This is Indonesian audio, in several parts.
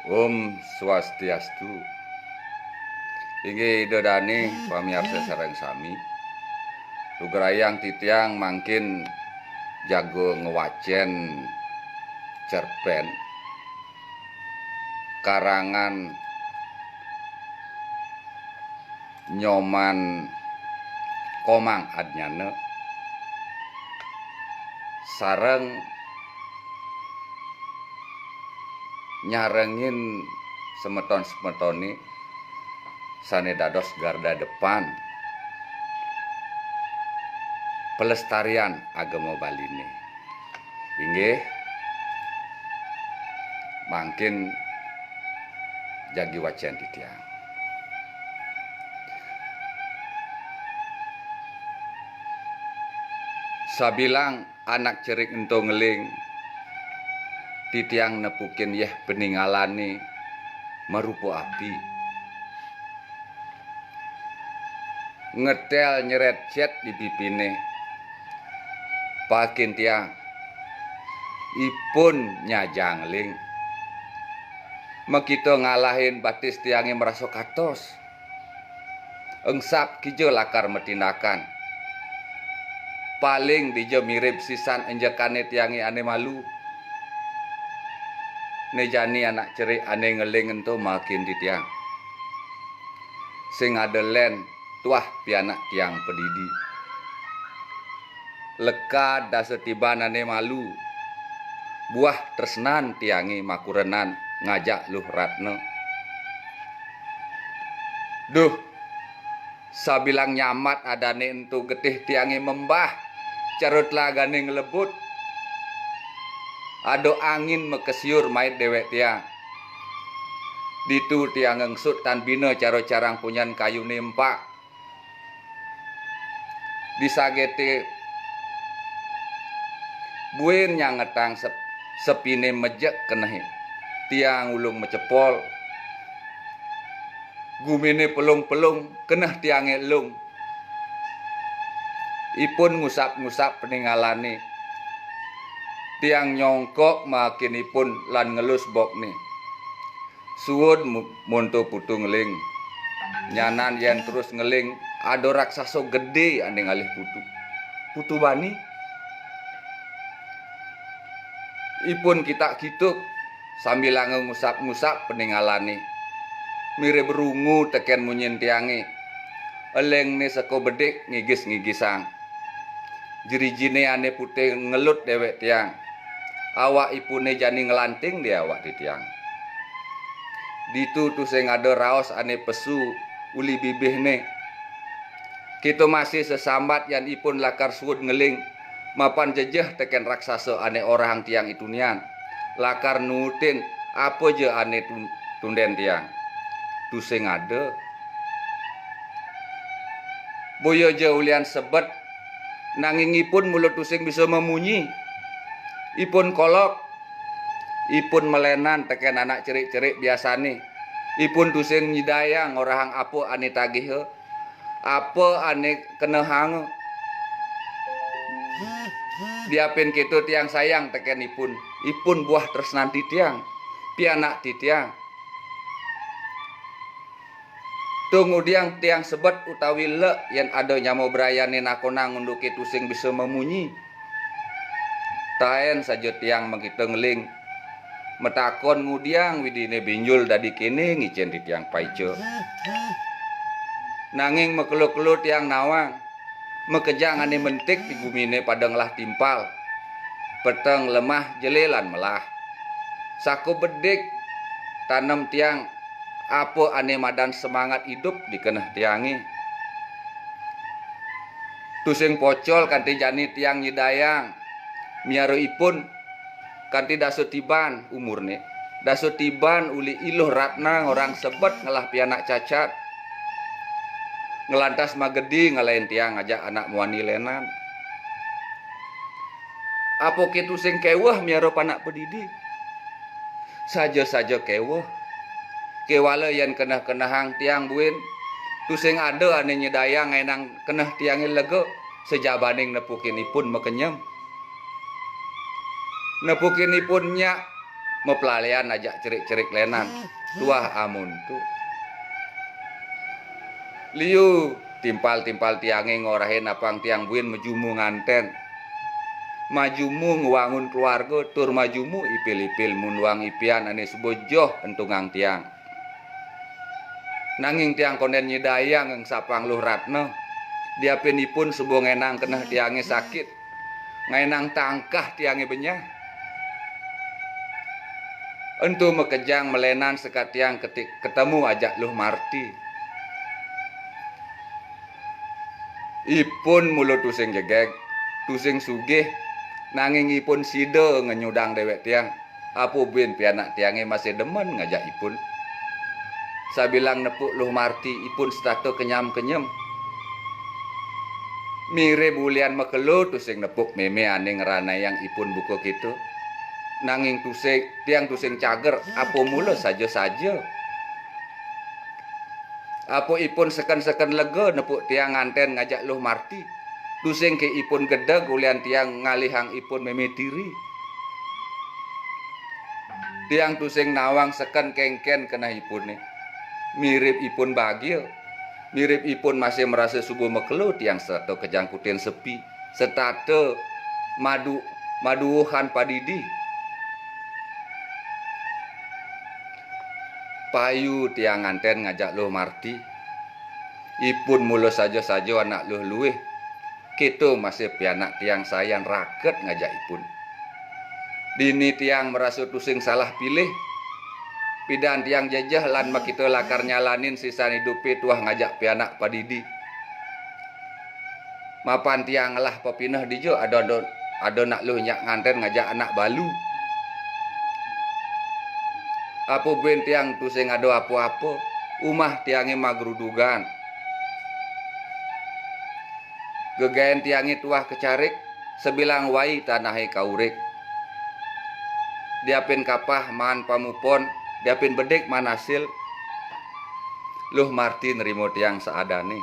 Om Swastiastu. Inggih dodani pamirsa sareng sami. Lugrayang titiang mangkin jago ngewacen cerpen karangan Nyoman Komang Adnyana sareng nyarengin semeton-semetoni sane dados garda depan pelestarian agama Baline. Inggih mangkin jagi wacan titiang. Sabilang anak cerik ento ngeling titiang nepukin yeh peninggalane marupo api. Ngetel nyeret cet di pipine. Pakin tiang ipun nyajangling. Mekito ngalahin batis tiange merasa katos. Engsap kijo lakar metindakan. Paling dijo mirip sisan enjekane tiange ane malu. Nejani anak cerik ane ngeling ento makin di tiang. Sing adelen tuah pianak tiang pedidi. Leka dasa tiban ane malu. Buah tresnan tiange makurenan ngajak luh ratna. Duh, sabilang nyamat adane entu getih tiange membah. Carut lagane ngelebut. Ado angin mekesiur mait dewek tiang. Ditu tiang ngengsut tan bina caro-carang punyan kayu nempak. Disagete buin yang ngetang sepine mejek kenehe. Tiang ulung mecepol. Gumine pelung-pelung keneh tiange elung. Ipun ngusap-ngusap peninggalane. Tiang nyongkok makinipun lan ngelus bokne. Suwud monto putu ngeling. Nyanan yen terus ngeling ado raksaso gede ane ngalih putu. Putu bani. Ipun kita kituk sambil ngusap-ngusap peninggalane. Mire berungu teken munyin tiange. Eleng ne seko bedik ngigis-ngigisang. Jerijine ane putih ngelut dewek tiang. Awak ipune jani ngelanting dia awak di tiang. Ditu tu sing ada raos ane pesu uli bibihne. Kita masih sesambat yang ipun lakar suud ngeling. Mapan jejeh teken raksasa ane orang tiang itu nian. Lakar nutin apa je ane tunden tiang. Tu sing ada. Boyo je ulian sebet. Nangingipun mulut tu sing bisa memunyi. Ipun kolok. Ipun melenan teken anak cerik-cerik biasane. Ipun tu sing nyidayang orang apa ane tagih. Apa ane kena hang. Diapin gitu tiang sayang teken ipun. Ipun buah tresnan titiang. Pianak titiang. Tunggu tiang sebet utawi le yang ada nyamo brayane nakona ngunduki tusing bisa memunyi. Taen saja tiang mengita ngeling. Metakon ngudiang widine binjul dadi kene ngicen di tiang paice. Nanging mekelu-kelu tiang nawang. Mekejang ane mentik di gumine padanglah timpal. Peteng lemah jelelan melah. Saku bedik tanam tiang. Apa ane madan semangat hidup di keneh tiangi. Tusing pocol kanti jani tiang nyidayang. Miaro ipun kanti dasu tiban umurne. Dasu tiban uli iluh ratna orang sebet ngelah pianak cacat. Ngelantas magedi ngalain tiang ngajak anak muani lenan. Apa kitu sing kewah miaro panak pedidi. Saja-saja kewah. Kewala yang kenah-kenahang tiang buin. Tu sing ada ane nyedayang enang kenah tiangin lega. Sejabaning nepukinipun mekenyem. Nepukinipun nyak mepelalian ajak cerik-cerik lenan tuah amun tu liu timpal-timpal tiange ngorahin apang tiang buin mejumu nganten majumu ngewangun keluarga tur majumu ipil-ipil munwang ipian ane sebojoh entungang tiang nanging tiang konden nyidayang ng sapang luh ratno diapinipun sebuah ngenang kenah tiange sakit ngenang tangkah tiange benyah entu mekejang melenan sekat tiang ketik ketemu ajak luh Marti ipun mulut tusing jegeg tusing sugih nanging ipun sida ngenyudang dewek tiang apu bin pianak tiange masih demen ngajak ipun sabilang nepuk luh Marti ipun stato kenyam-kenyem mire bulian mekelo tusing nepuk meme ane ngerana yang ipun buka gitu nanging tusing tiang tusing cager apo mula saja-saja apo ipun seken-seken lega nepuk tiang nganten ngajak luh Marti tusing ke ipun gedeg ulian tiang ngalihang ipun meme diri tiang tusing nawang seken kengken kena ipun nih mirip ipun bagil mirip ipun masih merasa subuh mekelo tiang serta kejangkutin sepi serta maduhan padidi payu tiang nganten ngajak luh Marti ipun mula saja-saja anak luh luweh gitu masih pianak tiang sayang raket ngajak ipun dini tiang merasa tusing salah pilih pidan tiang jajah lan makita lakar nyalanin sisa hidupi tuah ngajak pianak padidi mapan tiang lah pepinah dijo ada nak luh nyak nganten ngajak anak balu apa ben tiang tusing ado apa-apa umah tiange magrudugan gegaen tiange tuah kecarik sebilang wai tanahe kaurik diapin kapah man pamupon diapin bedek manasil luh Marti nerimo tiang seadane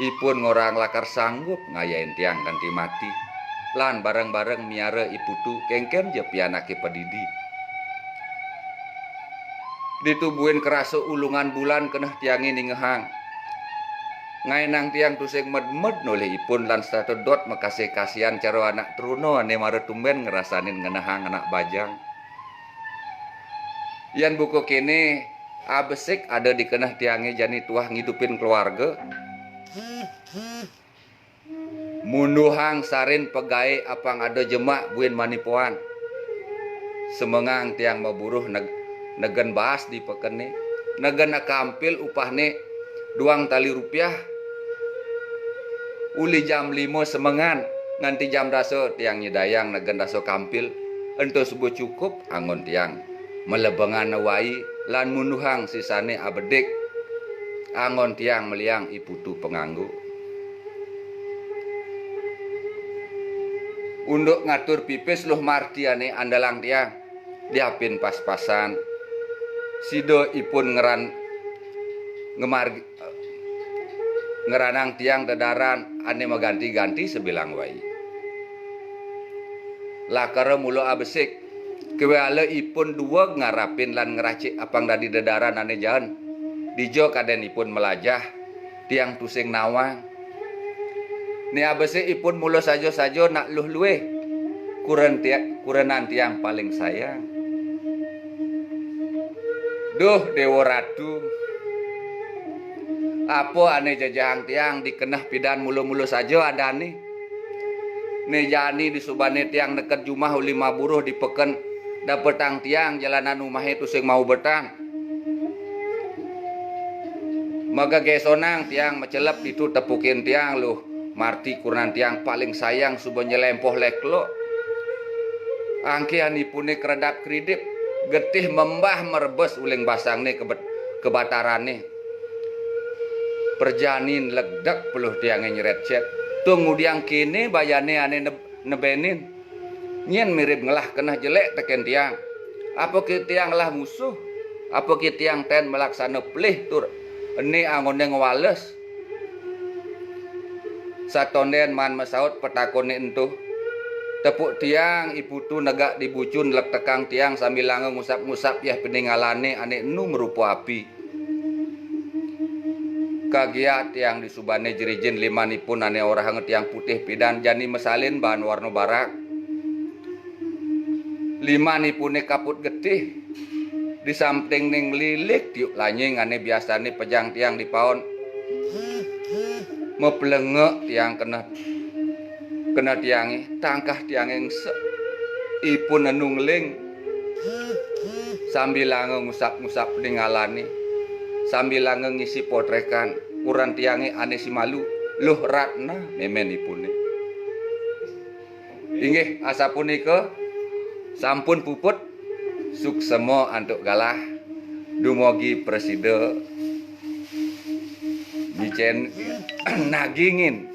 ipun ngorang lakar sanggup ngayain tiang ganti mati lan bareng-bareng miara iputu kengkem je pianake padidi ditubuhin kerasa ulungan bulan keneh tiang ini ngehang ngainang tiang tusing med-med noleh ipun lan satedot makasih kasihan caro anak truno ane mare tumben ngerasanin ngenehang anak bajang yan buku kene abesik ada di keneh tiange jani tuah ngidupin keluarga munduhang sarin pegae apang ada jemak buin manipuan semengang tiang maburuh negen bahas di pekene negen akampil upahne duang tali rupiah uli jam 5 semengan nganti jam daso tiang nyedayang negen daso kampil ento subuh cukup angon tiang melebengan nawai lan munduhang sisane abedik angon tiang meliang iputu penganggu unduk ngatur pipis luh Marti ane andalang tiang diapin pas-pasan sido ipun ngeranang tiang dedaran ane maganti-ganti sebilang wai lakare mulo abesik kewale ipun dua ngarapin lan ngeracik apang dadi dedaran ane jahan dijo kaden ipun melajah tiang tusing nawang ni abesik ipun mulo sajo-sajo nak luh luweh kurenan tiang paling sayang duh dewa ratu apa ane jajahang tiang dikenah pidan mulu-mulu saja ada nih nejani di subane tiang deket jumah uli maburuh dipeken dapetang tiang jalanan umahe tusing mau betang maga gesonang tiang mecelep itu tepukin tiang luh Marti kurenan tiang paling sayang subuh nyelempoh leklo angkian ipune keredap kredip getih membah merebes uling basang nih kebataran nih perjanin legdak peluh tiangnya nyeret cet tunggu diang kini bayane ane nebenin nyen mirip ngelah kena jelek teken tiang apa ki tiang lah musuh apa ki tiang ten melaksana pelih tur ini angonnya ngewales satonden man mesaut petakone entuh tepuk tiang ibu tu negak dibucun lek tekang tiang sambil lange ngusap-ngusap ya peninggalane ane nu merupo api. Kagiat tiang disubane jerijin limanipun ane orang tiang putih pidan jani mesalin bahan warna barak. Limanipune kaput getih di samping ning lilik tiuk lanying ane biasane pejang tiang di paon. Meblengek tiang kena tiangi tangkah tiangeng ipun enungling sambil lange ngusap-ngusap ningalani sambil lange ngisi potrekan ukuran tiangi ane si malu luh ratna memen ipune inggih asa punika sampun puput suksemo antuk galah dumugi preside micen nagingin